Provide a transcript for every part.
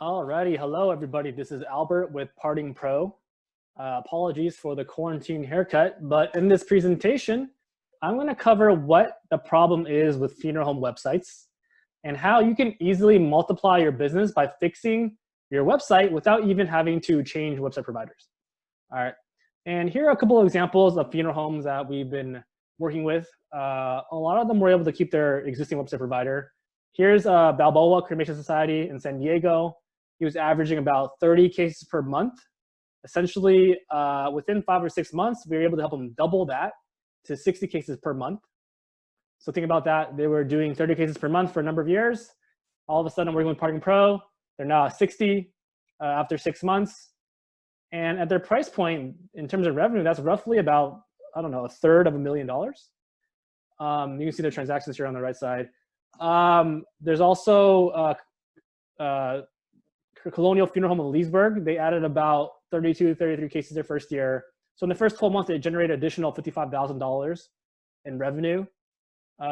Alrighty, hello everybody. This is Albert with Parting Pro. Apologies for the quarantine haircut, but in this presentation, I'm going to cover what the problem is with funeral home websites and how you can easily multiply your business by fixing your website without even having to change website providers. All right, and here are a couple of examples of funeral homes that we've been working with. A lot of them were able to keep their existing website provider. Here's Balboa Cremation Society in San Diego. He was averaging about 30 cases per month. Essentially, within 5 or 6 months, we were able to help him double that to 60 cases per month. So think about that. They were doing 30 cases per month for a number of years. All of a sudden, working with Parting Pro, they're now at 60 after 6 months. And at their price point, in terms of revenue, that's roughly about, I don't know, a third of $1 million. You can see their transactions here on the right side. There's also Colonial Funeral Home in Leesburg. They added about 32, 33 cases their first year. So in the first 12 months, it generated additional $55,000 in revenue.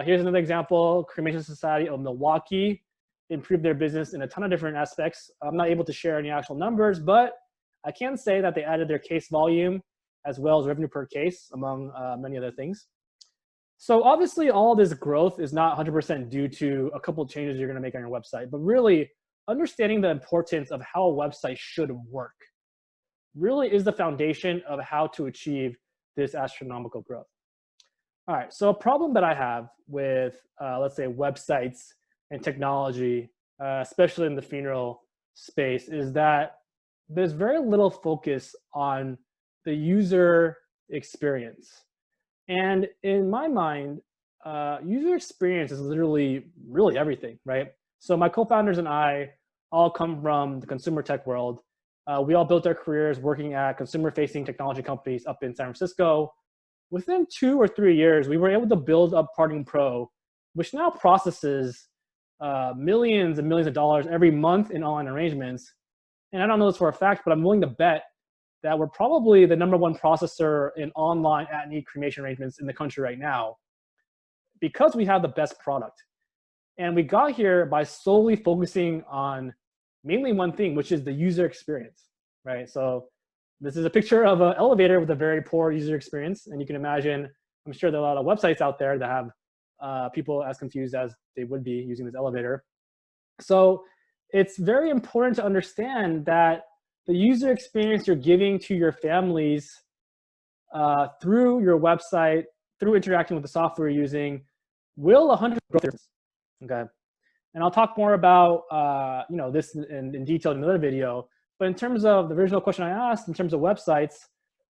Here's another example. Cremation Society of Milwaukee improved their business in a ton of different aspects. I'm not able to share any actual numbers, but I can say that they added their case volume as well as revenue per case, among many other things. So obviously, all this growth is not 100% due to a couple of changes you're going to make on your website, but really understanding the importance of how a website should work really is the foundation of how to achieve this astronomical growth. All right, so a problem that I have with, let's say, websites and technology, especially in the funeral space, is that there's very little focus on the user experience. And in my mind, user experience is literally really everything, right? So my co-founders and I all come from the consumer tech world. We all built our careers working at consumer-facing technology companies up in San Francisco. Within 2 or 3 years, we were able to build up Parting Pro, which now processes millions and millions of dollars every month in online arrangements. And I don't know this for a fact, but I'm willing to bet that we're probably the #1 processor in online at-need cremation arrangements in the country right now because we have the best product. And we got here by solely focusing on mainly one thing, which is the user experience, right? So this is a picture of an elevator with a very poor user experience. And you can imagine, I'm sure there are a lot of websites out there that have people as confused as they would be using this elevator. So it's very important to understand that the user experience you're giving to your families through your website, through interacting with the software you're using, will 100%. Okay, and I'll talk more about this in detail in another video. But in terms of the original question I asked, in terms of websites,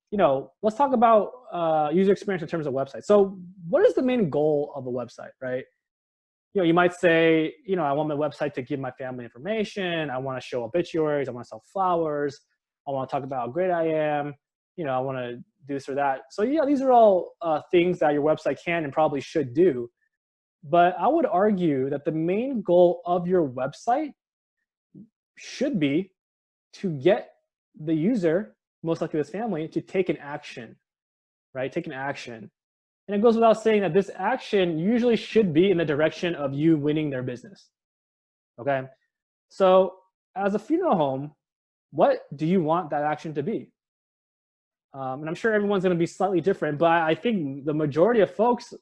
let's talk about user experience in terms of websites. So, what is the main goal of a website, right? You might say, I want my website to give my family information. I want to show obituaries. I want to sell flowers. I want to talk about how great I am. I want to do this or that. So yeah, these are all things that your website can and probably should do. But I would argue that the main goal of your website should be to get the user, most likely this family, to take an action, right? Take an action. And it goes without saying that this action usually should be in the direction of you winning their business. Okay. So as a funeral home, what do you want that action to be? And I'm sure everyone's going to be slightly different, but I think the majority of folks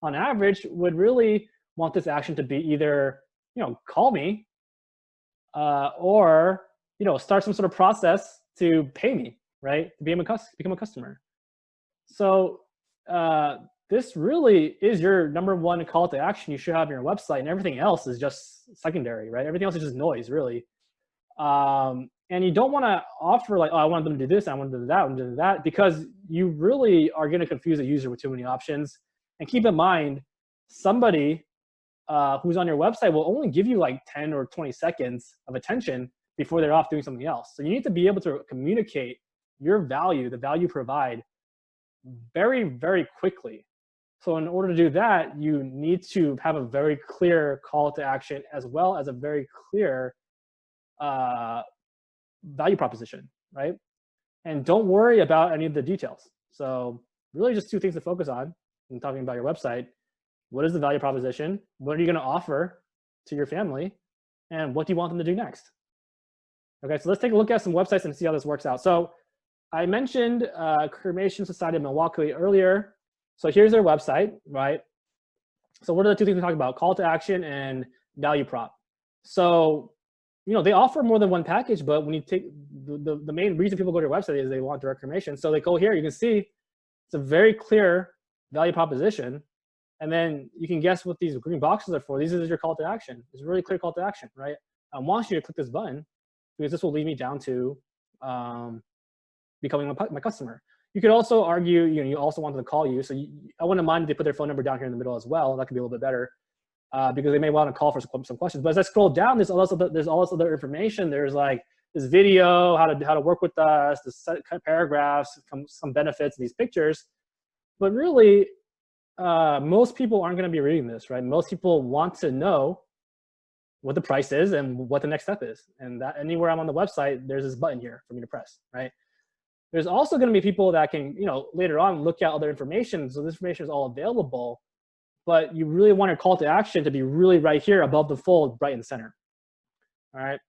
on average would really want this action to be either, call me or, start some sort of process to pay me, right? To become a customer. So this really is your #1 call to action you should have on your website, and everything else is just secondary, right? Everything else is just noise, really. And you don't want to offer like, oh, I want them to do this, I want them to do that, I want them to do that, because you really are going to confuse the user with too many options. And keep in mind, somebody who's on your website will only give you like 10 or 20 seconds of attention before they're off doing something else. So you need to be able to communicate your value, the value you provide, very, very quickly. So in order to do that, you need to have a very clear call to action as well as a very clear value proposition, right? And don't worry about any of the details. So really just 2 things to focus on when talking about your website. What is the value proposition? What are you going to offer to your family? And what do you want them to do next? Okay, so let's take a look at some websites and see how this works out. So I mentioned Cremation Society of Milwaukee earlier. So here's their website, right? So what are the two things we talked about? Call to action and value prop. So, they offer more than one package, but when you take the main reason people go to your website is they want direct cremation. So they go here, you can see it's a very clear value proposition. And then you can guess what these green boxes are for. These is your call to action. It's a really clear call to action, right? I want you to click this button because this will lead me down to becoming my customer. You could also argue, you also want them to call you. So I wouldn't mind if they put their phone number down here in the middle as well. That could be a little bit better because they may want to call for some questions. But as I scroll down, there's all this other information. There's like this video, how to work with us, the paragraphs, some benefits, these pictures. But really, most people aren't going to be reading this, right? Most people want to know what the price is and what the next step is. And that anywhere I'm on the website, there's this button here for me to press, right? There's also going to be people that can, later on look at other information. So this information is all available, but you really want your call to action to be really right here above the fold, right in the center. All right.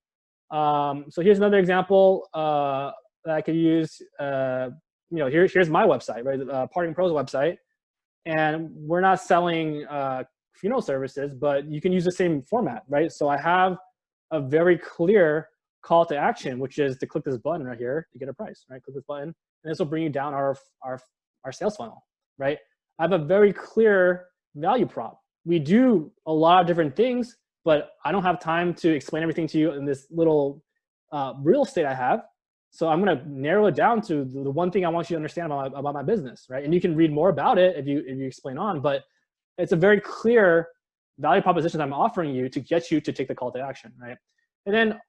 So here's another example that I could use. Here's my website, right? Parting Pros website. And we're not selling funeral services, but you can use the same format, right? So I have a very clear call to action, which is to click this button right here to get a price, right? Click this button, and this will bring you down our sales funnel, right? I have a very clear value prop. We do a lot of different things, but I don't have time to explain everything to you in this little real estate I have. So I'm going to narrow it down to the one thing I want you to understand about my business, right? And you can read more about it if you explain on, but it's a very clear value proposition that I'm offering you to get you to take the call to action, right? And then,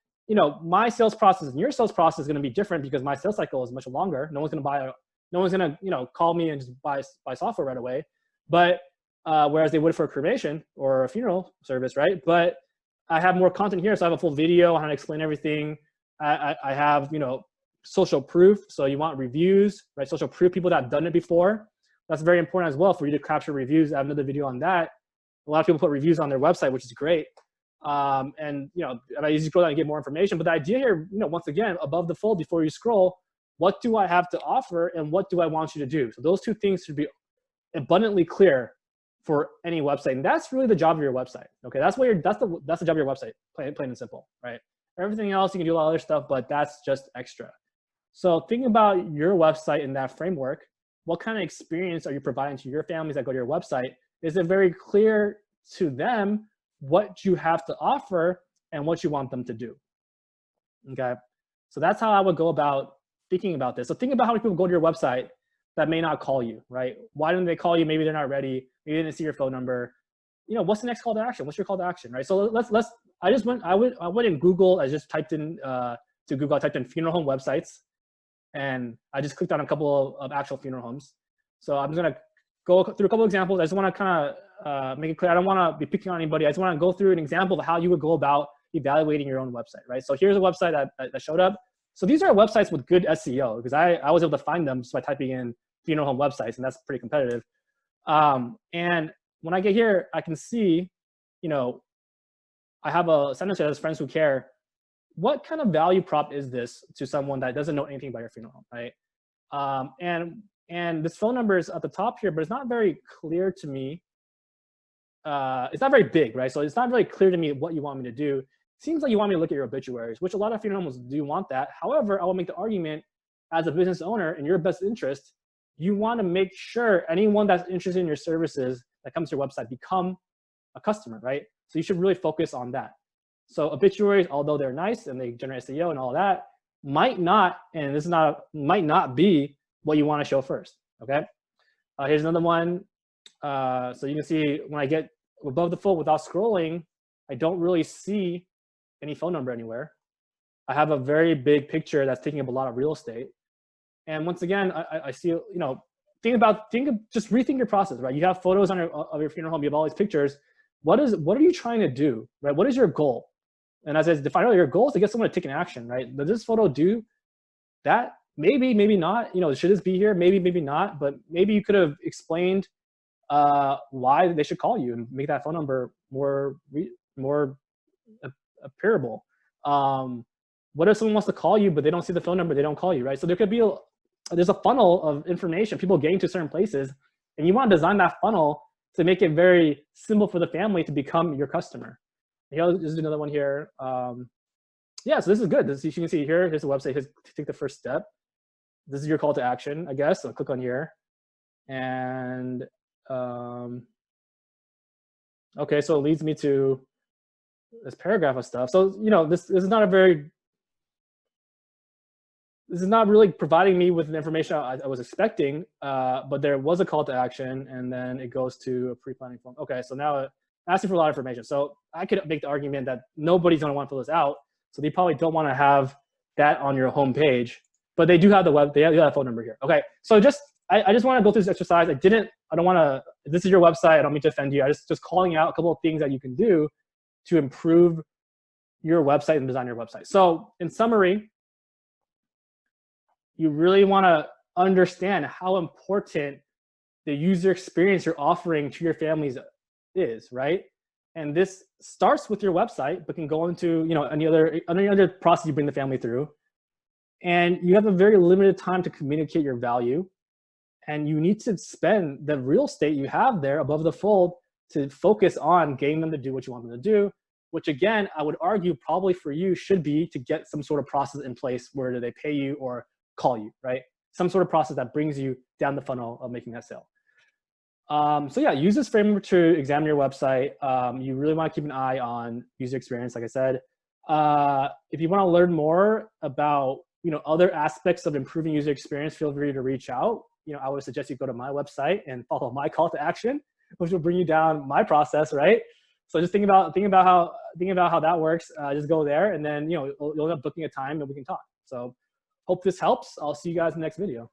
my sales process and your sales process is going to be different because my sales cycle is much longer. No one's going to call me and just buy software right away. But whereas they would for a cremation or a funeral service, right? But I have more content here, so I have a full video on how to explain everything. I have, social proof. So you want reviews, right? Social proof, people that have done it before. That's very important as well for you to capture reviews. I have another video on that. A lot of people put reviews on their website, which is great. And I usually scroll down and get more information. But the idea here, once again, above the fold, before you scroll, what do I have to offer and what do I want you to do? So those two things should be abundantly clear for any website. And that's really the job of your website. Okay, that's the job of your website, plain and simple, right? Everything else, you can do a lot of other stuff, but that's just extra. So think about your website in that framework. What kind of experience are you providing to your families that go to your website? Is it very clear to them what you have to offer and what you want them to do? Okay, so that's how I would go about thinking about this. So think about how many people go to your website that may not call you, right? Why didn't they call you? Maybe they're not ready. Maybe they didn't see your phone number. What's the next call to action? What's your call to action, right? So I went in Google. I just typed in I typed in funeral home websites, and I just clicked on a couple of actual funeral homes. So I'm gonna go through a couple of examples. I just want to kind of make it clear. I don't want to be picking on anybody. I just want to go through an example of how you would go about evaluating your own website, right? So here's a website that showed up. So these are websites with good SEO because I was able to find them just by typing in funeral home websites, and that's pretty competitive. And when I get here, I can see, I have a sentence that says friends who care. What kind of value prop is this to someone that doesn't know anything about your funeral home, right? And this phone number is at the top here, but it's not very clear to me. It's not very big, right? So it's not really clear to me what you want me to do. It seems like you want me to look at your obituaries, which a lot of funeral homes do want that. However, I will make the argument as a business owner in your best interest, you want to make sure anyone that's interested in your services that comes to your website become a customer, right? So you should really focus on that. So obituaries, although they're nice and they generate SEO and all that, might not be what you want to show first, okay? Here's another one. So you can see when I get above the fold without scrolling, I don't really see any phone number anywhere. I have a very big picture that's taking up a lot of real estate. And once again, I see, just rethink your process, right? You have photos of your funeral home, you have all these pictures. What are you trying to do, right? What is your goal? And as I defined earlier, your goal is to get someone to take an action, right? Does this photo do that? Maybe, maybe not. Should this be here? Maybe, maybe not. But maybe you could have explained why they should call you and make that phone number more appearable. What if someone wants to call you, but they don't see the phone number, they don't call you, right? So there could be there's a funnel of information, people getting to certain places, and you want to design that funnel to make it very simple for the family to become your customer. Here, there's another one here. Yeah, so this is good. This, you can see here, here's the website, here's, take the first step. This is your call to action, I guess. So click on here. And okay, so it leads me to this paragraph of stuff. So, you know, this is not a very, this is not really providing me with the information I was expecting, but there was a call to action, and then it goes to a pre-planning form. Okay, so now it asking for a lot of information. So I could make the argument that nobody's gonna want to fill this out, so they probably don't wanna have that on your home page, but they do have the web, they have a phone number here. Okay, so just, I just wanna go through this exercise. I don't wanna, this is your website, I don't mean to offend you. I just calling out a couple of things that you can do to improve your website and design your website. So in summary, you really want to understand how important the user experience you're offering to your families is, right? And this starts with your website, but can go into, you know, any other process you bring the family through. And you have a very limited time to communicate your value. And you need to spend the real estate you have there above the fold to focus on getting them to do what you want them to do, which again, I would argue probably for you should be to get some sort of process in place where they pay you or call you, right? Some sort of process that brings you down the funnel of making that sale. So yeah, use this framework to examine your website. You really want to keep an eye on user experience, like I said. If you want to learn more about, you know, other aspects of improving user experience, feel free to reach out. You know, I would suggest you go to my website and follow my call to action, which will bring you down my process, right? So just think about how that works. Just go there, and then, you know, you'll end up booking a time and we can talk. So hope this helps. I'll see you guys in the next video.